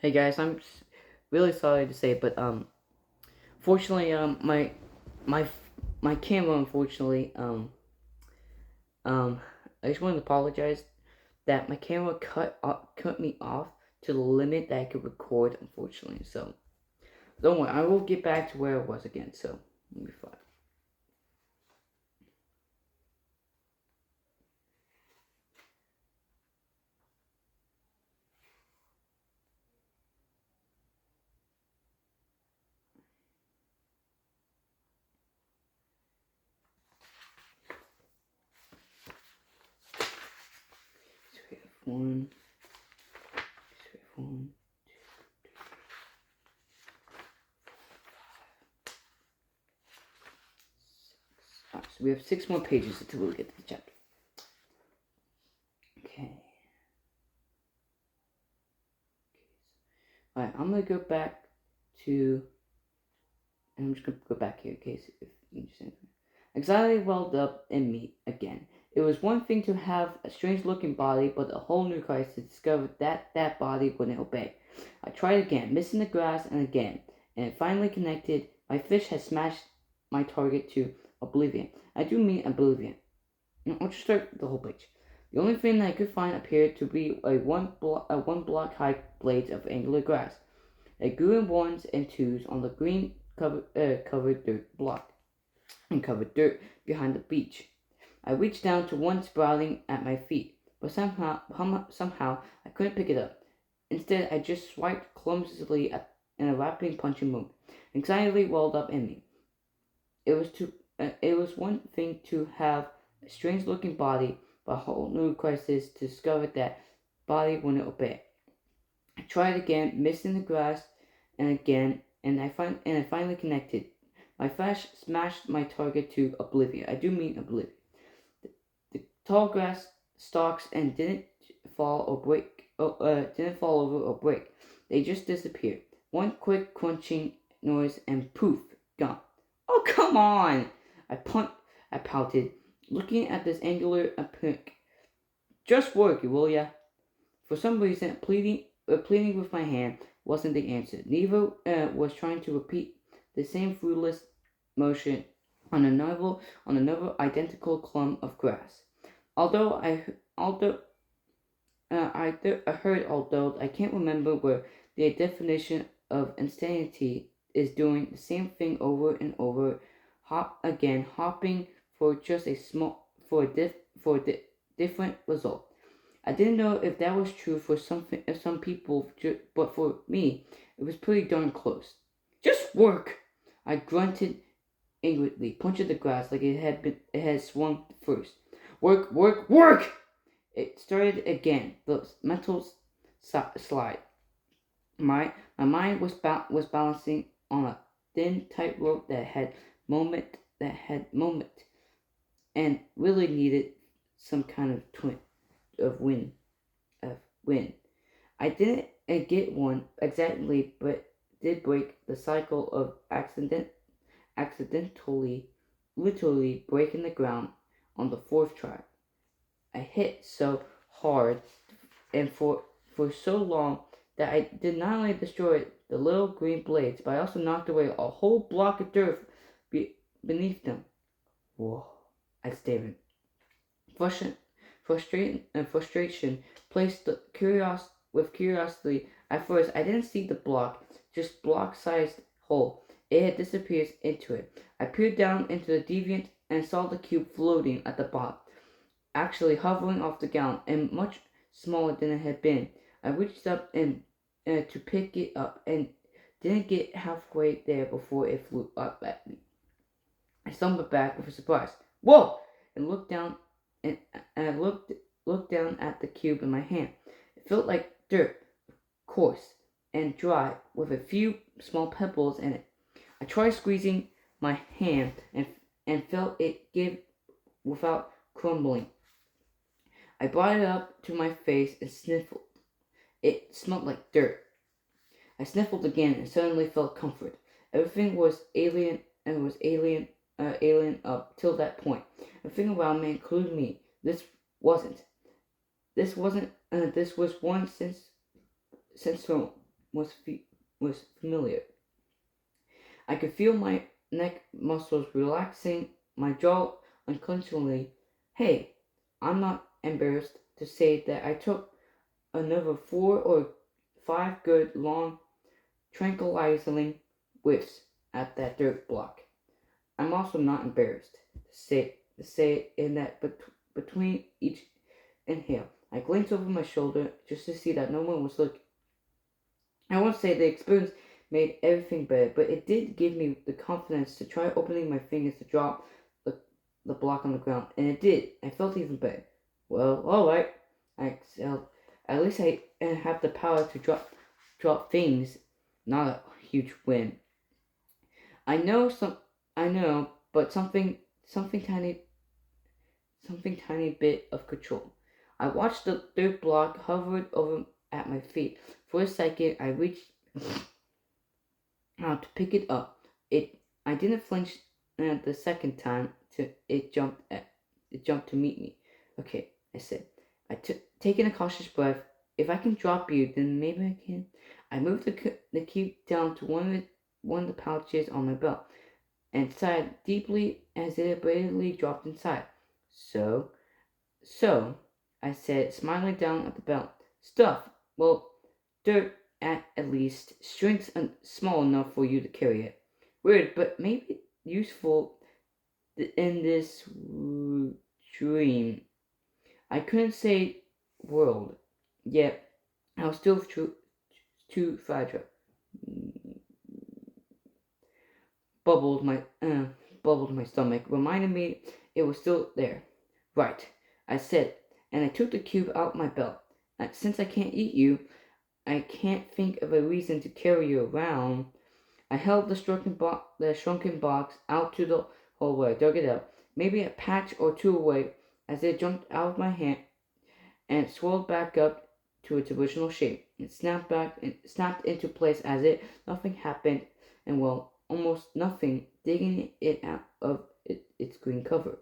Hey guys, really sorry to say, but fortunately, my my camera, unfortunately, um, I just wanted to apologize that my camera cut me off to the limit that I could record, unfortunately. So don't worry, I will get back to where I was again. So it'll be fine. So we have one, so we have one. Alright, so we have 6 more pages until we get to the chapter. Okay. Alright, I'm gonna go back to, and I'm just gonna go back here in case if you understand. Anxiety welled up in me again. It was one thing to have a strange looking body, but a whole new crisis to discover that that body wouldn't obey. I tried again, missing the grass and again, and it finally connected. My fish had smashed my target to oblivion. I do mean oblivion. I'll just start the whole page. The only thing that I could find appeared to be a one block high blades of angular grass. It grew in ones and twos on the green covered dirt block and covered dirt behind the beach. I reached down to one sprouting at my feet, but somehow I couldn't pick it up. Instead, I just swiped clumsily in a rapid punching move. Anxiety welled up in me. It was one thing to have a strange-looking body, but a whole new crisis to discover that body wouldn't obey. I tried again, missing the grass, and again, and I finally connected. My flash smashed my target to oblivion. I do mean oblivion. The tall grass stalks and didn't fall over or break. They just disappeared. One quick crunching noise and poof, gone. Oh come on! I pouted, looking at this angular pink. Just work, will ya? For some reason, pleading with my hand wasn't the answer. Neither was trying to repeat the same fruitless motion on another identical clump of grass. Although I heard, although I can't remember where the definition of insanity is doing the same thing over and over, hopping for just a small for a different result. I didn't know if that was true for some people, but for me, it was pretty darn close. Just work! I grunted angrily, punching the grass like it had swung first. Work, work, work! It started again. The mental slide. My mind was balancing on a thin tightrope that had moment, and really needed some kind of of wind of wind. I didn't get one exactly, but did break the cycle of accidentally, literally breaking the ground on the fourth try. I hit so hard and for so long that I did not only destroy the little green blades, but I also knocked away a whole block of dirt beneath them. Whoa! I stared. Frustration placed the curiosity. At first, I didn't see the block, just block-sized hole. It had disappeared into it. I peered down into the deviant and saw the cube floating at the bottom, actually hovering off the ground and much smaller than it had been. I reached up and to pick it up and didn't get halfway there before it flew up at me. I stumbled back with a surprise. Whoa! And looked down and I looked down at the cube in my hand. It felt like dirt, coarse and dry, with a few small pebbles in it. I tried squeezing my hand and felt it give without crumbling. I brought it up to my face and sniffled. It smelled like dirt. I sniffled again and suddenly felt comfort. Everything was alien up till that point. Everything around me, including me. Wasn't. This was one sense sensual. was familiar. I could feel my neck muscles relaxing, my jaw unconsciously. Hey, I'm not embarrassed to say that I took another 4 or 5 good, long, tranquilizing whiffs at that dirt block. I'm also not embarrassed to say in that between each inhale, I glanced over my shoulder just to see that no one was looking. I won't say the experience made everything better, but it did give me the confidence to try opening my fingers to drop the, the block on the ground, and it did. I felt even better. Well, alright, I exhaled. At least I have the power to drop things, not a huge win. I know some, I know, but something tiny bit of control. I watched the third block hovered over at my feet. For a second, I reached out to pick it up. I didn't flinch the second time. It jumped to meet me. Okay, I said. I took taking a cautious breath. If I can drop you, then maybe I can. I moved the cube down to one of the pouches on my belt and sighed deeply as it abruptly dropped inside. So, so, I said, smiling down at the belt. Stuff. Well, dirt at least. Strength's small enough for you to carry it. Weird, but maybe useful in this dream. I couldn't say world, yet I was still too fragile. Bubbled my bubbled my stomach, reminded me it was still there. Right, I said, and I took the cube out my belt. Since I can't eat you, I can't think of a reason to carry you around. I held the shrunken box out to the hallway, dug it out, maybe a patch or two away, as it jumped out of my hand and swirled back up to its original shape. It snapped into place as it nothing happened, and well, almost nothing, digging it out of its green cover.